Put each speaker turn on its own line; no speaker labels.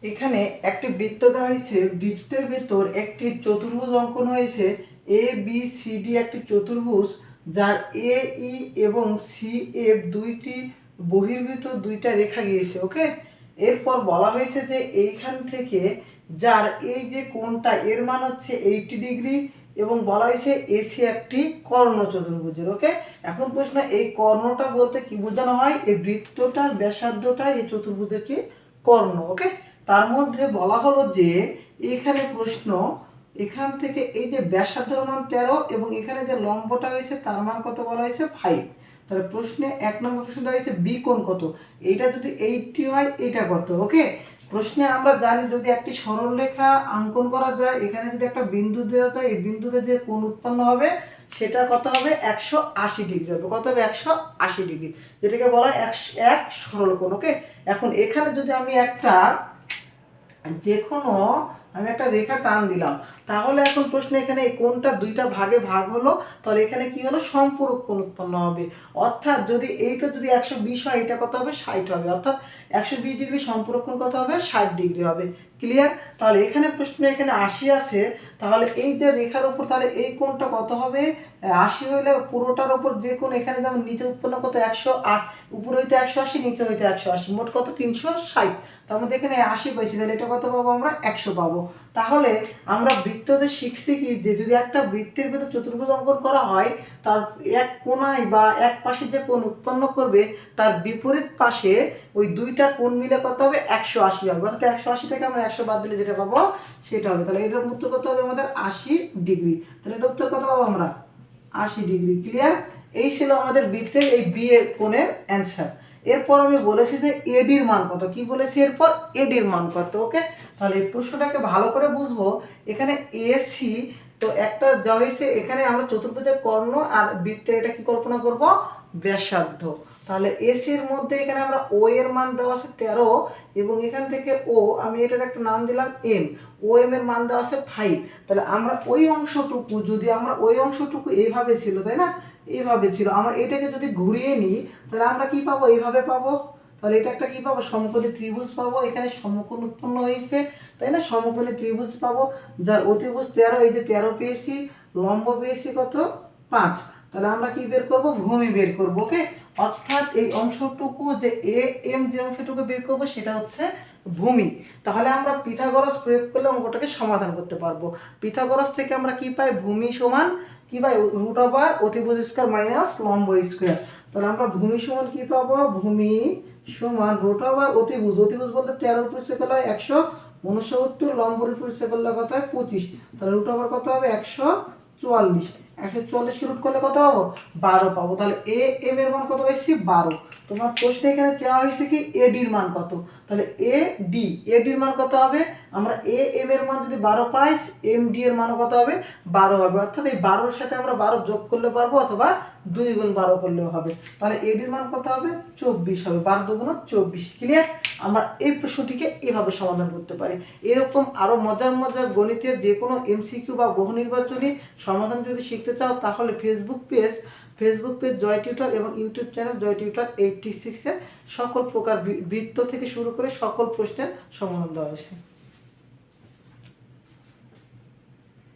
এখানে একটি বৃত্ত দেওয়া হয়েছে, বৃত্তের ভেতর একটি চতুর্ভুজ অঙ্কন হয়েছে। এ বি সি ডি একটি চতুর্ভুজ, যার এ ই এবং সি এফ দুইটি বহির্ভূত দুইটা রেখা গিয়েছে। ওকে, এরপর বলা হয়েছে যে এইখান থেকে যার এই যে কোণটা এর মান হচ্ছে 80 ডিগ্রি এবং বলা হয়েছে এসি একটি কর্ণ চতুর্ভুজের। ওকে, এখন প্রশ্ন, এই কর্ণটা বলতে কি বোঝানো হয়? এই বৃত্তটার ব্যাসার্ধটা এই চতুর্ভুজের কি কর্ণ। ওকে, তার মধ্যে বলা হলো যে এখানে প্রশ্ন, এখান থেকে এই যে ব্যাসার্ধের মান 13 এবং এখানে যে লম্বটা হয়েছে তার মান কত বলা হয়েছে 5। তাহলে প্রশ্নে 1 নম্বর প্রশ্ন দেওয়া হয়েছে বি কোণ কত, এইটা যদি 80 হয় এটা কত। ওকে, প্রশ্নে আমরা জানি যদি একটি সরলরেখা অঙ্কন করা যায়, এখানে যদি একটা বিন্দু দেওয়া যায়, এই বিন্দুতে যে কোণ উৎপন্ন হবে সেটা কত হবে 180 ডিগ্রি হবে। কত হবে 180 ডিগ্রি, যেটাকে বলা হয় এক সরল কোণ। ওকে, এখন এখানে যদি আমি যে কোনো একটা রেখা টান দিলাম, তাহলে এখন প্রশ্ন এখানে এই কোণটা দুইটা ভাগে ভাগ হলো, তাহলে এখানে কি হলো সম্পূরক কোণ উৎপন্ন হবে। অর্থাৎ যদি এইটা যদি 120 হয়, এটা কত হবে 60 হবে। অর্থাৎ 120 ডিগ্রি সম্পূরক কোণ কত হবে 60 ডিগ্রি হবে। ক্লিয়ার? তাহলে এখানে প্রশ্ন এখানে 80 আছে, তাহলে এই যে রেখার উপর তাহলে এই কোণটা কত হবে 80 হইলে পুরোটার উপর যে কোণ এখানে যেমন নিচে উৎপন্ন কত 108, উপরে হইতে 180, নিচে হইতে 180, মোট কত 360। তার মধ্যে এখানে 80 পাইছি, তাহলে এটা কত পাবো আমরা 100 পাবো। তাহলে আমরা বৃত্ততে শিখছি কি যে যদি একটা বৃত্তের ভেতর চতুর্ভুজ অঙ্কন করা হয়, তার এক কোণায় বা এক পাশে যে কোণ উৎপন্ন করবে তার বিপরীত পাশে ওই দুইটা কোণ মিলে কত হবে 180 হবে। অর্থাৎ 180 থেকে আমরা 100 বাদ দিলে যেটা পাবো সেটা হবে। তাহলে এটার উত্তর কত হবে আমাদের 80 ডিগ্রি। তাহলে এটার উত্তর কত পাবো আমরা 80 ডিগ্রি। ক্লিয়ার? এই ছিল আমাদের বৃত্তের এই বি এর কোণের অ্যান্সার। এরপর আমি বলেছি যে এডির মান কত, কি বলেছি এরপর এডির মান কত। ওকে, তাহলে এই প্রশ্নটাকে ভালো করে বুঝবো। এখানে এসি তো একটা দেওয়া হয়েছে, এখানে আমরা চতুর্ভুজের কর্ণ আর বৃত্তের এটা কি কল্পনা করব ব্যাসার্ধ। তাহলে এসির মধ্যে এখানে আমরা ও এর মান দেওয়া আছে 13 এবং এখান থেকে ও আমি এটার একটা নাম দিলাম এম, ও এম এর মান দেওয়া আছে 5। তাহলে আমরা ওই অংশটুকু যদি আমরা ওই অংশটুকু এইভাবে ছিল, তাই না, এইভাবে ছিল, আমরা এটাকে যদি ঘুরিয়ে নিই তাহলে আমরা কি পাবো এইভাবে পাবো। তাহলে এটা একটা কি পাবো সমকোণী ত্রিভুজ পাবো। এখানে সমকোণ উৎপন্ন হয়েছে, তাই না, সমকোণী ত্রিভুজ পাবো যার অতিভুজ 13, এই যে 13 পেয়েছি, লম্ব পেয়েছি কত 5। তাহলে আমরা কি বের করব ভূমি বের করব। ওকে, অর্থাৎ এই অংশটুকু যে এ এম যে অংশটুকু বের করব সেটা হচ্ছে ভূমি। তাহলে আমরা পিথাগোরাস প্রয়োগ করলে অঙ্কটাকে সমাধান করতে পারবো। পিথাগোরাস থেকে আমরা কি পাই ভূমি সমান কি পাই √ অতিভুজ স্কয়ার মাইনাস লম্ব স্কয়ার। তাহলে আমরা ভূমি সমান কি পাবো, ভূমি সমান √ অতিভুজ, অতিভুজ বলতে 13 উপর করলে হয় 169, লম্বর উপর করলে কত হয় 25। তাহলে √ কত হবে 144, 144 কে রুট করলে কত পাবো 12 পাবো। তাহলে এ এম এর মান কত পাইছি 12। তোমার প্রশ্নে এখানে চাওয়া হয়েছে কি এডির মান কত, তাহলে এডির মান কত হবে, আমরা এ এম এর মান যদি 12 পাই, এম ডি এর মান কত হবে 12 হবে। অর্থাৎ এই 12 এর সাথে আমরা 12 যোগ করলে পারবো অথবা 2 গুণ 12 করলেও হবে। তাহলে এডির মান কত হবে 24 হবে, 12 দুগুণ 24। ক্লিয়ার? আমরা এই প্রশ্নটিকে এভাবে সমাধান করতে পারি। এরকম আরো মজার মজার গণিতের যে কোনো এমসিকিউ বা বহু নির্বাচনী সমাধান যদি শিখতে চাও তাহলে ফেসবুক পেজ জয় টিউটর এবং ইউটিউব চ্যানেল জয় টিউটর 86 এর সকল প্রকার বৃত্ত থেকে শুরু করে সকল প্রশ্নের সমাধান দেওয়া হয়েছে।